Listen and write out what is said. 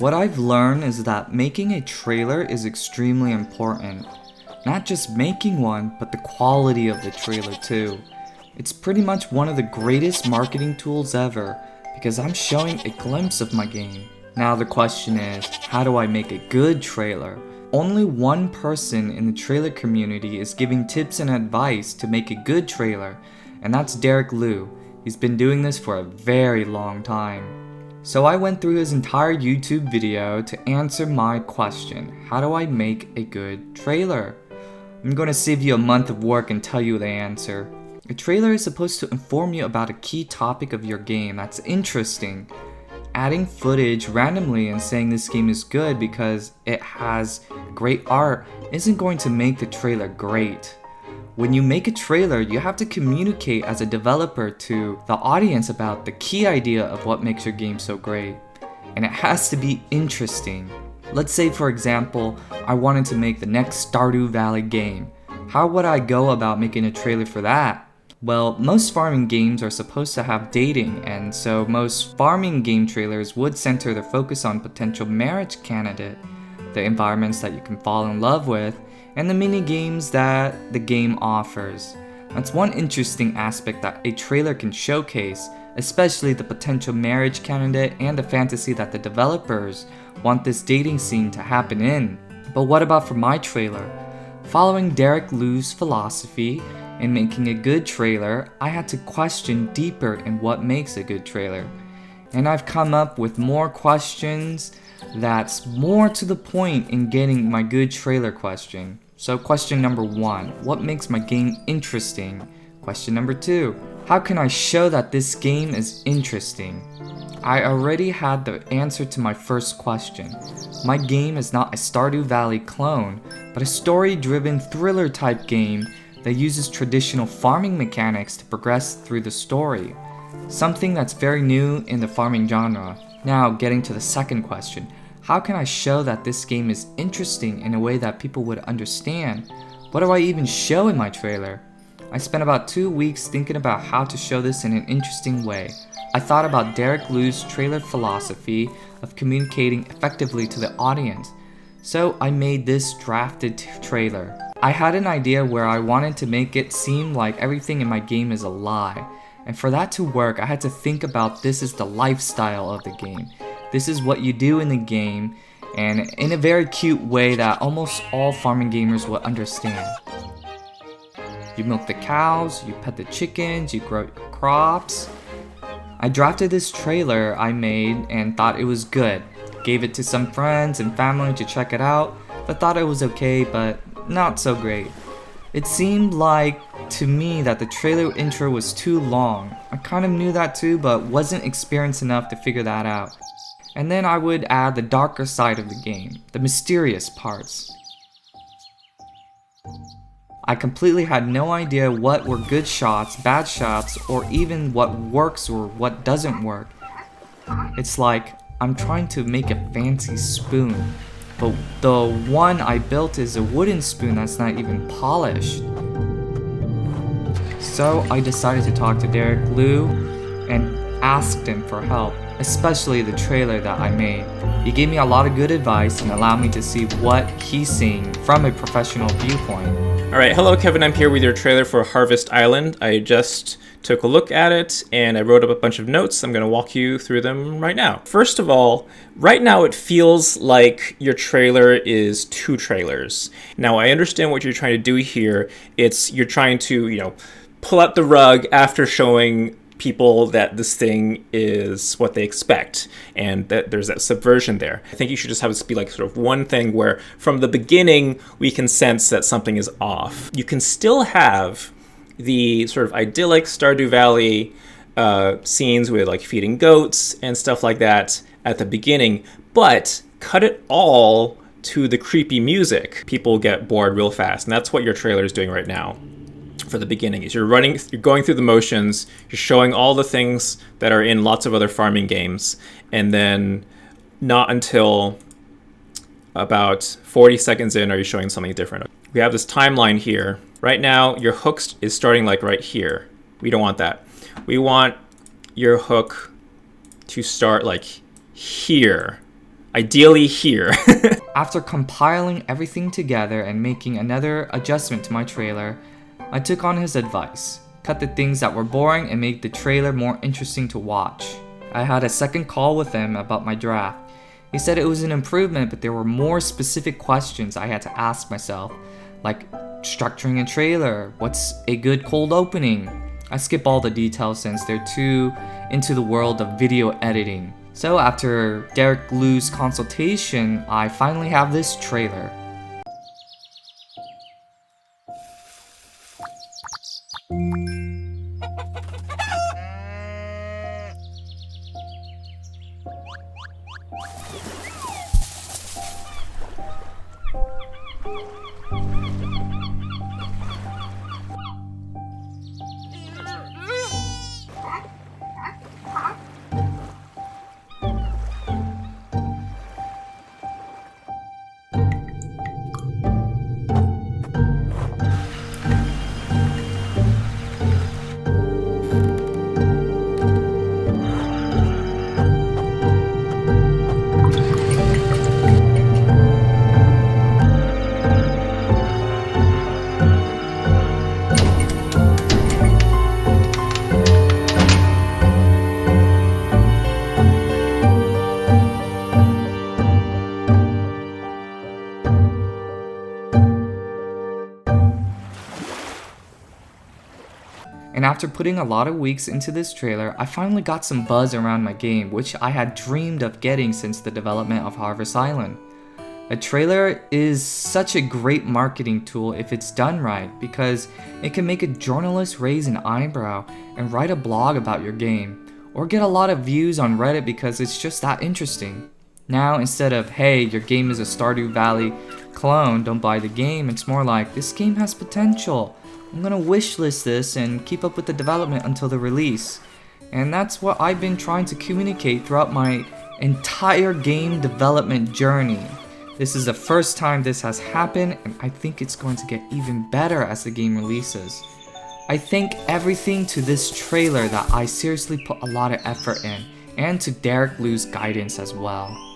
What I've learned is that making a trailer is extremely important. Not just making one, but the quality of the trailer too. It's pretty much one of the greatest marketing tools ever, because I'm showing a glimpse of my game. Now the question is, how do I make a good trailer? Only one person in the trailer community is giving tips and advice to make a good trailer, and that's Lieu. He's been doing this for a very long time. So I went through his entire YouTube video to answer my question, how do I make a good trailer? I'm going to save you a month of work and tell you the answer. A trailer is supposed to inform you about a key topic of your game that's interesting. Adding footage randomly and saying this game is good because it has great art isn't going to make the trailer great. When you make a trailer, you have to communicate as a developer to the audience about the key idea of what makes your game so great. And it has to be interesting. Let's say, for example, I wanted to make the next Stardew Valley game. How would I go about making a trailer for that? Well, most farming games are supposed to have dating, and so most farming game trailers would center their focus on potential marriage candidate, the environments that you can fall in love with, and the mini games that the game offers. That's one interesting aspect that a trailer can showcase, especially the potential marriage candidate and the fantasy that the developers want this dating scene to happen in. But what about for my trailer? Following Lieu's philosophy in making a good trailer, I had to question deeper in what makes a good trailer. And I've come up with more questions that's more to the point in getting my good trailer question. So question number 1, what makes my game interesting? Question number 2, how can I show that this game is interesting? I already had the answer to my first question. My game is not a Stardew Valley clone, but a story-driven thriller type game that uses traditional farming mechanics to progress through the story. Something that's very new in the farming genre. Now getting to the second question. How can I show that this game is interesting in a way that people would understand? What do I even show in my trailer? I spent about 2 weeks thinking about how to show this in an interesting way. I thought about Lieu's trailer philosophy of communicating effectively to the audience. So I made this drafted trailer. I had an idea where I wanted to make it seem like everything in my game is a lie. And for that to work, I had to think about this is the lifestyle of the game. This is what you do in the game, and in a very cute way that almost all farming gamers will understand. You milk the cows, you pet the chickens, you grow crops. I drafted this trailer I made and thought it was good. Gave it to some friends and family to check it out, but thought it was okay, but not so great. It seemed like to me that the trailer intro was too long. I kind of knew that too, but wasn't experienced enough to figure that out. And then I would add the darker side of the game, the mysterious parts. I completely had no idea what were good shots, bad shots, or even what works or what doesn't work. It's like I'm trying to make a fancy spoon, but the one I built is a wooden spoon that's not even polished. So I decided to talk to Lieu and asked him for help, especially the trailer that I made. He gave me a lot of good advice and allowed me to see what he's seeing from a professional viewpoint. Alright, hello Kevin, I'm here with your trailer for Harvest Island. I just took a look at it and I wrote up a bunch of notes. I'm going to walk you through them right now. First of all, right now it feels like your trailer is 2 trailers. Now I understand what you're trying to do here. You're trying to, pull out the rug after showing people that this thing is what they expect, and that there's that subversion there. I think you should just have this be like sort of one thing where from the beginning we can sense that something is off. You can still have the sort of idyllic Stardew Valley scenes with like feeding goats and stuff like that at the beginning, but cut it all to the creepy music. People get bored real fast, and that's what your trailer is doing right now. For the beginning is you're going through the motions, you're showing all the things that are in lots of other farming games, and then not until about 40 seconds in are you showing something different. We have this timeline here. Right now your hook is starting like right here. We don't want that. We want your hook to start like here Ideally here. After compiling everything together and making another adjustment to my trailer, I took on his advice. Cut the things that were boring and make the trailer more interesting to watch. I had a second call with him about my draft. He said it was an improvement, but there were more specific questions I had to ask myself, like structuring a trailer, what's a good cold opening? I skip all the details since they're too into the world of video editing. So after Derek Lieu's consultation, I finally have this trailer. And after putting a lot of weeks into this trailer, I finally got some buzz around my game, which I had dreamed of getting since the development of Harvest Island. A trailer is such a great marketing tool if it's done right, because it can make a journalist raise an eyebrow and write a blog about your game, or get a lot of views on Reddit because it's just that interesting. Now, instead of, hey, your game is a Stardew Valley clone, don't buy the game, it's more like, this game has potential. I'm gonna wishlist this and keep up with the development until the release. And that's what I've been trying to communicate throughout my entire game development journey. This is the first time this has happened, and I think it's going to get even better as the game releases. I thank everything to this trailer that I seriously put a lot of effort in, and to Derek Lieu's guidance as well.